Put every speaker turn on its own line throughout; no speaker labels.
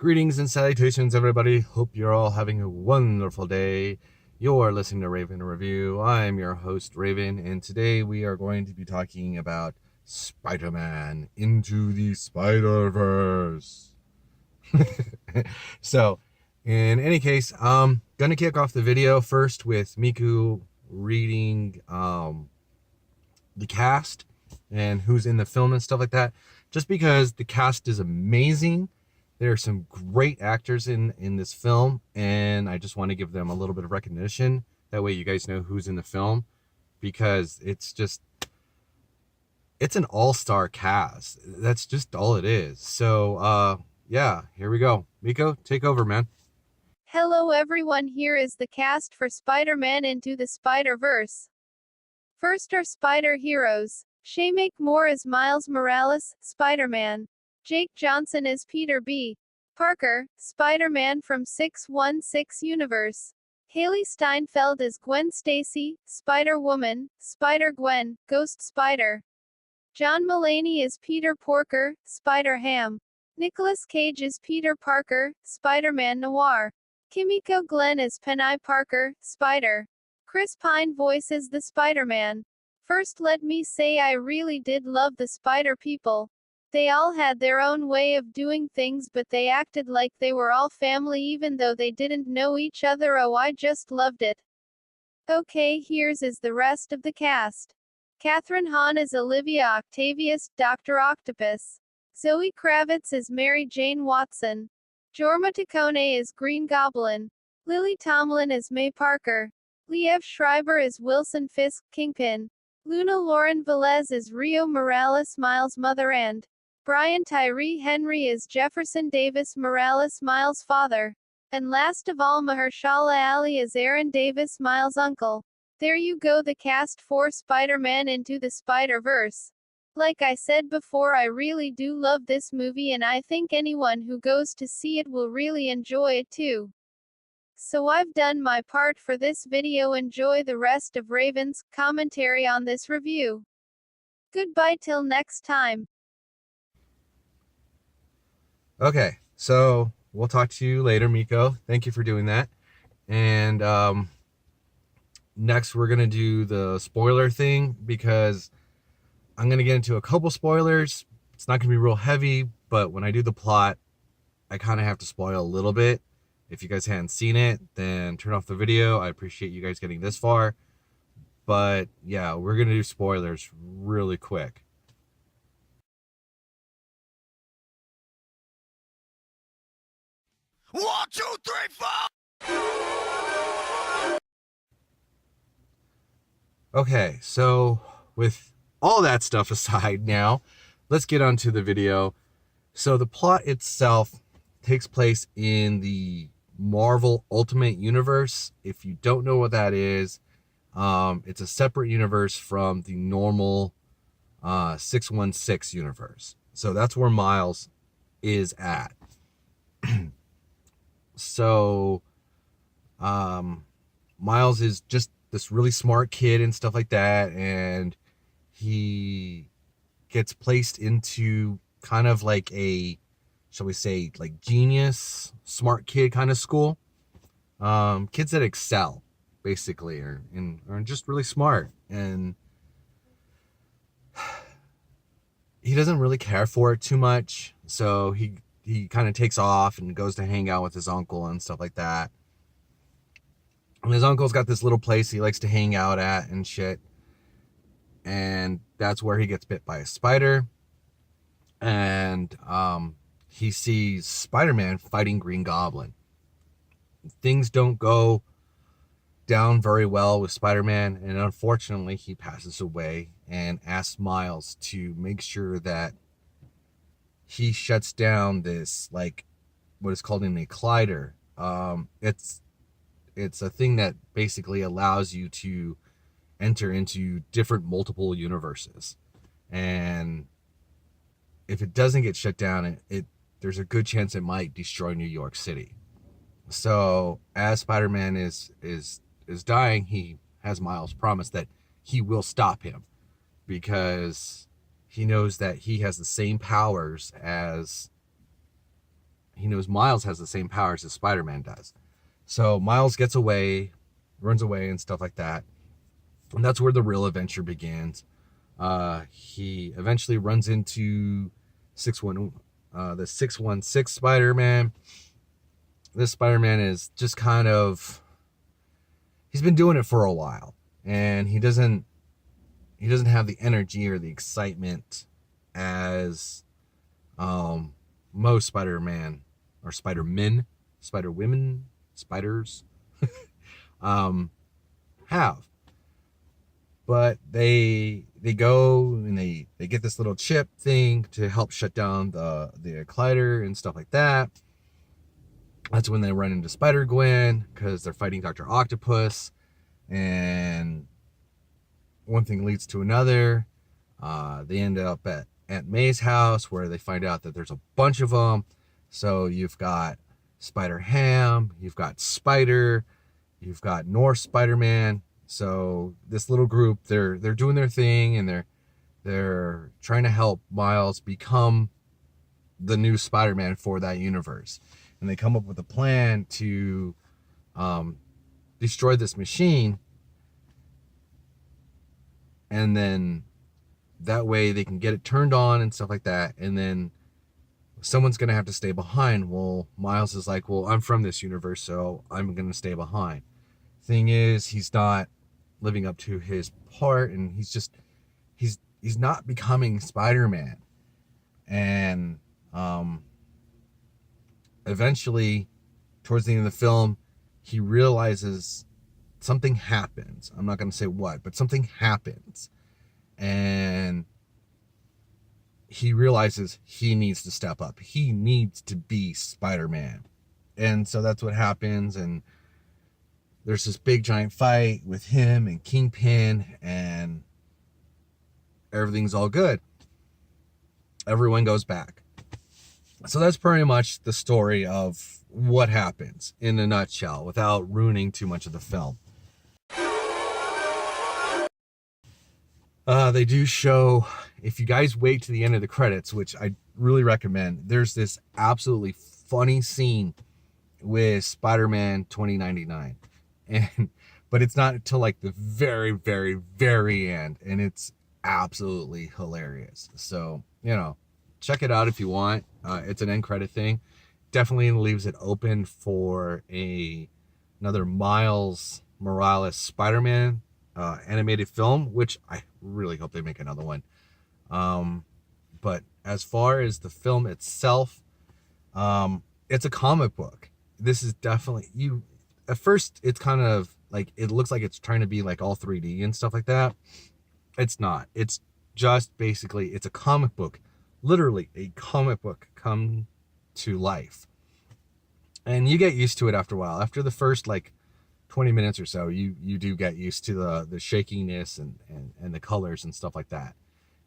Greetings and salutations, everybody. Hope you're all having a wonderful day. You're listening to Raven Review. I'm your host, Raven, and today we are going to be talking about Spider-Man Into the Spiderverse. So, in any case, I'm going to kick off the video first with Miku reading the cast and who's in the film and stuff like that, just because the cast is amazing. There are some great actors in this film, and I just want to give them a little bit of recognition. That way you guys know who's in the film, because it's an all-star cast. That's just all it is. So, yeah, here we go. Miko, take over, man.
Hello everyone, here is the cast for Spider-Man Into the Spider-Verse. First are Spider Heroes. Shameik Moore as Miles Morales, Spider-Man. Jake Johnson as Peter B. Parker, Spider-Man from 616 Universe. Haley Steinfeld as Gwen Stacy, Spider-Woman, Spider-Gwen, Ghost Spider. John Mulaney as Peter Porker, Spider-Ham. Nicolas Cage as Peter Parker, Spider-Man Noir. Kimiko Glenn as Penny Parker, Spider. Chris Pine voices the Spider-Man. First, let me say I really did love the Spider people. They all had their own way of doing things, but they acted like they were all family even though they didn't know each other. Oh, I just loved it. Okay, here's the rest of the cast. Kathryn Hahn as Olivia Octavius, Dr. Octopus. Zoe Kravitz as Mary Jane Watson. Jorma Taccone as Green Goblin. Lily Tomlin as May Parker. Liev Schreiber as Wilson Fisk, Kingpin. Luna Lauren Velez as Rio Morales, Miles' mother, and Brian Tyree Henry as Jefferson Davis Morales, Miles' father. And last of all, Mahershala Ali as Aaron Davis, Miles' uncle. There you go, the cast for Spider-Man Into the Spider-Verse. Like I said before, I really do love this movie, and I think anyone who goes to see it will really enjoy it too. So I've done my part for this video. Enjoy the rest of Raven's commentary on this review. Goodbye till next time.
Okay, so we'll talk to you later, Miko. Thank you for doing that. And next we're gonna do the spoiler thing, because I'm gonna get into a couple spoilers. It's not gonna be real heavy, but when I do the plot, I kind of have to spoil a little bit. If you guys hadn't seen it, then turn off the video. I appreciate you guys getting this far. But yeah, we're gonna do spoilers really quick.
1, 2, 3, 4.
Okay, so with all that stuff aside now, let's get onto the video. So the plot itself takes place in the Marvel Ultimate Universe. If you don't know what that is, it's a separate universe from the normal 616 universe. So that's where Miles is at. So Miles is just this really smart kid and stuff like that, and he gets placed into kind of like a, shall we say, like genius, smart kid kind of school. Kids that excel, basically, are just really smart, and he doesn't really care for it too much. So he kind of takes off and goes to hang out with his uncle and stuff like that. And his uncle's got this little place he likes to hang out at and shit. And that's where he gets bit by a spider. And he sees Spider-Man fighting Green Goblin. Things don't go down very well with Spider-Man, and unfortunately he passes away, and asks Miles to make sure that he shuts down this, like, what is called an collider. It's a thing that basically allows you to enter into different multiple universes, and if it doesn't get shut down, there's a good chance it might destroy New York City. So as Spider-Man is dying, he has Miles promise that he will stop him, because he knows that he has the same powers as he knows Miles has the same powers as Spider-Man does. So Miles gets away, runs away, and stuff like that. And that's where the real adventure begins. He eventually runs into the 616 Spider-Man. This Spider-Man is just kind of, he's been doing it for a while, and he doesn't have the energy or the excitement as most Spider-Man or Spider-Men, Spider-Women, spiders have. But they go and they get this little chip thing to help shut down the collider and stuff like that. That's when they run into Spider-Gwen because they're fighting Dr. Octopus, and one thing leads to another. They end up at Aunt May's house where they find out that there's a bunch of them. So you've got Spider-Ham, you've got Spider, you've got North Spider-Man. So this little group, they're doing their thing, and they're trying to help Miles become the new Spider-Man for that universe. And they come up with a plan to destroy this machine, and then that way they can get it turned on and stuff like that. And then someone's gonna have to stay behind. Well, Miles is like, well, I'm from this universe, so I'm gonna stay behind. Thing is, he's not living up to his part, and he's not becoming Spider-Man. And eventually, towards the end of the film, he realizes something happens. I'm not going to say what, but something happens. And he realizes he needs to step up. He needs to be Spider-Man. And so that's what happens. And there's this big giant fight with him and Kingpin, and everything's all good. Everyone goes back. So that's pretty much the story of what happens in a nutshell without ruining too much of the film. They do show, if you guys wait to the end of the credits, which I really recommend, there's this absolutely funny scene with Spider-Man 2099. But it's not until like the very, very, very end, and it's absolutely hilarious. So, check it out if you want. It's an end credit thing. Definitely leaves it open for another Miles Morales Spider-Man animated film, which I really hope they make another one. But as far as the film itself, it's a comic book. This is definitely, at first it's kind of like, it looks like it's trying to be like all 3D and stuff like that. It's not. It's just basically, it's a comic book. Literally a comic book come to life. And you get used to it after a while. After the first like 20 minutes or so, you do get used to the shakiness and the colors and stuff like that.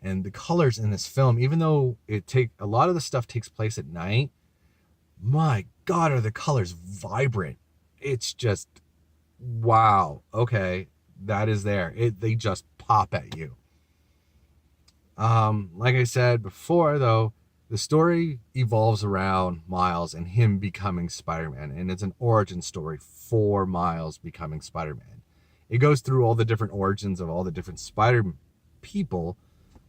And the colors in this film, even though a lot of the stuff takes place at night, my God, are the colors vibrant. It's just, wow. Okay, that is there. They just pop at you. Like I said before, though, the story evolves around Miles and him becoming Spider-Man, and it's an origin story for Miles becoming Spider-Man. It goes through all the different origins of all the different Spider people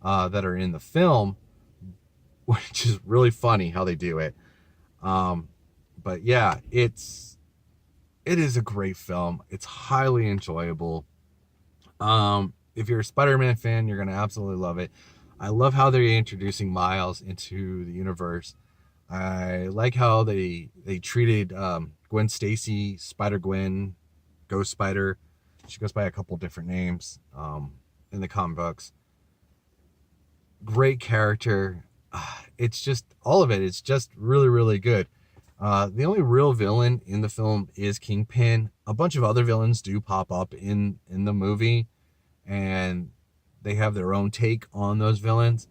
that are in the film, which is really funny how they do it. But yeah, it is a great film. It's highly enjoyable. If you're a Spider-Man fan, you're gonna absolutely love it. I love how they're introducing Miles into the universe. I like how they treated Gwen Stacy, Spider-Gwen, Ghost Spider. She goes by a couple different names in the comic books. Great character. It's just, all of it is just really, really good. The only real villain in the film is Kingpin. A bunch of other villains do pop up in the movie, and they have their own take on those villains.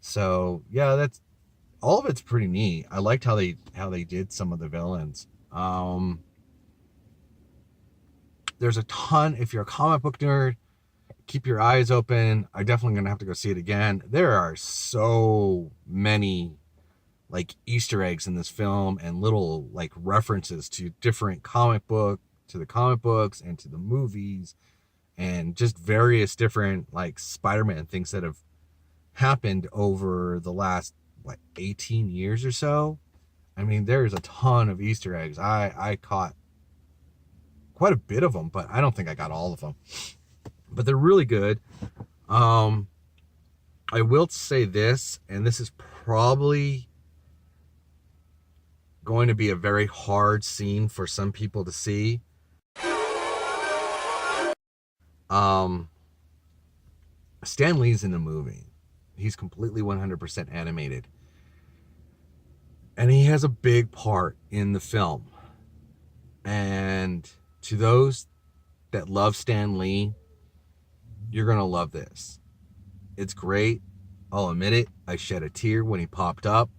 So yeah, that's all of it's pretty neat. I liked how they did some of the villains. There's a ton. If you're a comic book nerd, keep your eyes open. I definitely gonna have to go see it again. There are so many like Easter eggs in this film and little like references to different to the comic books and to the movies, and just various different like Spider-Man things that have happened over the last 18 years or so. I mean, there's a ton of Easter eggs. I caught quite a bit of them, but I don't think I got all of them. But they're really good. I will say this, and this is probably going to be a very hard scene for some people to see. Stan Lee's in the movie. He's completely 100% animated. And he has a big part in the film. And to those that love Stan Lee, you're going to love this. It's great. I'll admit it. I shed a tear when he popped up,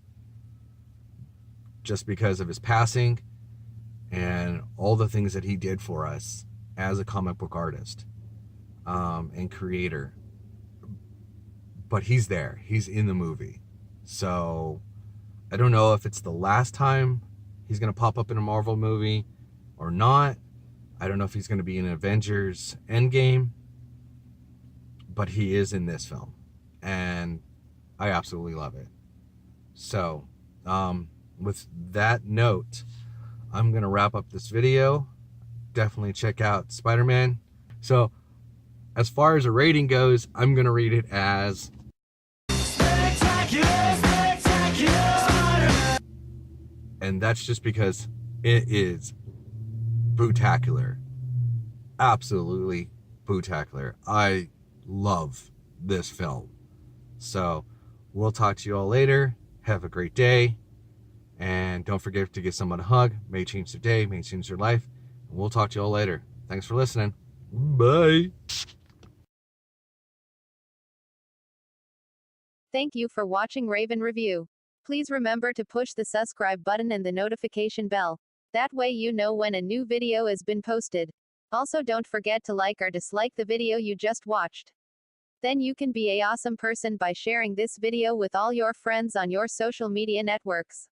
just because of his passing and all the things that he did for us as a comic book artist and creator. But he's there. He's in the movie. So I don't know if it's the last time he's going to pop up in a Marvel movie or not. I don't know if he's going to be in Avengers Endgame, but he is in this film, and I absolutely love it. So with that note, I'm going to wrap up this video. Definitely check out Spider-Man. So as far as a rating goes, I'm going to rate it as spectacular, spectacular. And that's just because it is bootacular. Absolutely bootacular. I love this film. So we'll talk to you all later. Have a great day. And don't forget to give someone a hug. May change their day, may change their life. And we'll talk to you all later. Thanks for listening. Bye.
Thank you for watching Raven Review. Please remember to push the subscribe button and the notification bell. That way you know when a new video has been posted. Also, don't forget to like or dislike the video you just watched. Then you can be an awesome person by sharing this video with all your friends on your social media networks.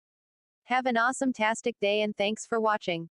Have an awesome-tastic day and thanks for watching.